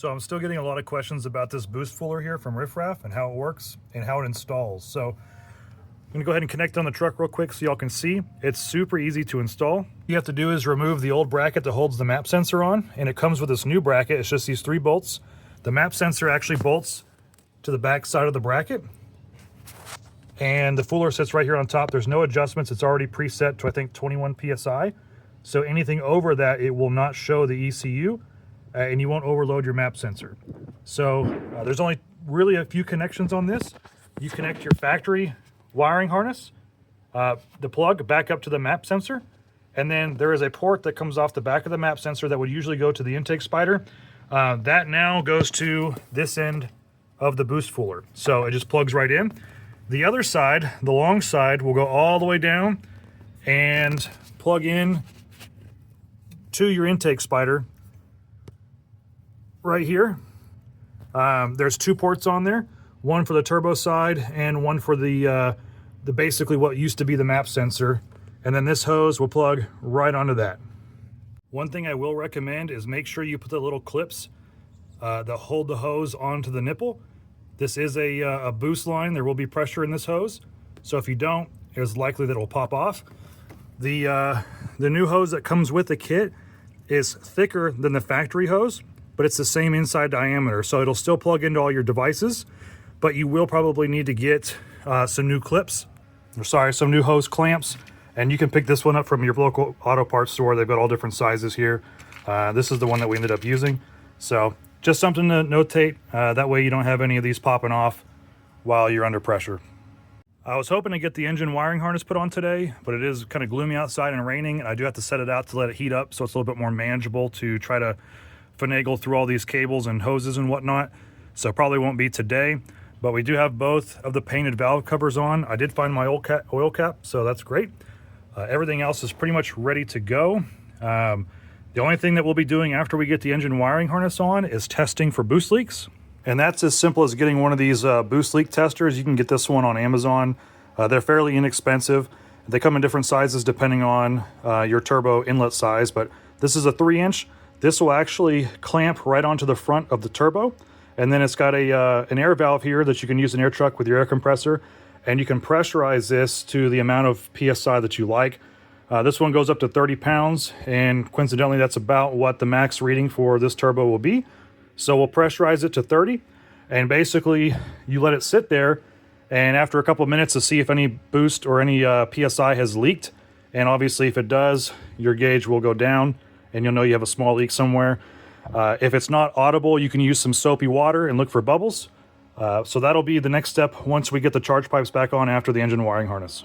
So I'm still getting a lot of questions about this boost fooler here from Riff Raff and how it works and how it installs. So I'm gonna go ahead and connect on the truck real quick so y'all can see. It's super easy to install. All you have to do is remove the old bracket that holds the map sensor on, and it comes with this new bracket. It's just these 3 bolts. The map sensor actually bolts to the back side of the bracket, and the fooler sits right here on top. There's no adjustments. It's already preset to, I think, 21 PSI. So anything over that, it will not show the ECU. And you won't overload your map sensor. So there's only really a few connections on this. You connect your factory wiring harness, the plug back up to the map sensor, and then there is a port that comes off the back of the map sensor that would usually go to the intake spider. That now goes to this end of the boost fooler. So it just plugs right in. The other side, the long side, will go all the way down and plug in to your intake spider right here. There's 2 ports on there, one for the turbo side and one for the basically what used to be the map sensor. And then this hose will plug right onto that. One thing I will recommend is make sure you put the little clips that hold the hose onto the nipple. This is a boost line. There will be pressure in this hose. So if you don't, it's likely that it will pop off. The new hose that comes with the kit is thicker than the factory hose, but it's the same inside diameter, so it'll still plug into all your devices, but you will probably need to get some new clips, some new hose clamps, and you can pick this one up from your local auto parts store. They've got all different sizes here. This is the one that we ended up using, so just something to notate. That way you don't have any of these popping off while you're under pressure. I was hoping to get the engine wiring harness put on today, but it is kind of gloomy outside and raining, and I do have to set it out to let it heat up so it's a little bit more manageable to try to finagle through all these cables and hoses and whatnot. So probably won't be today, but we do have both of the painted valve covers on. I did find my oil cap, so that's great. Everything else is pretty much ready to go. The only thing that we'll be doing after we get the engine wiring harness on is testing for boost leaks. And that's as simple as getting one of these boost leak testers. You can get this one on Amazon. They're fairly inexpensive. They come in different sizes depending on your turbo inlet size, but this is a 3-inch. This will actually clamp right onto the front of the turbo. And then it's got an air valve here that you can use an air truck with your air compressor. And you can pressurize this to the amount of PSI that you like. This one goes up to 30 pounds. And coincidentally, that's about what the max reading for this turbo will be. So we'll pressurize it to 30. And basically, you let it sit there. And after a couple of minutes to see if any boost or any PSI has leaked. And obviously, if it does, your gauge will go down. And you'll know you have a small leak somewhere. If it's not audible, you can use some soapy water and look for bubbles. So that'll be the next step once we get the charge pipes back on after the engine wiring harness.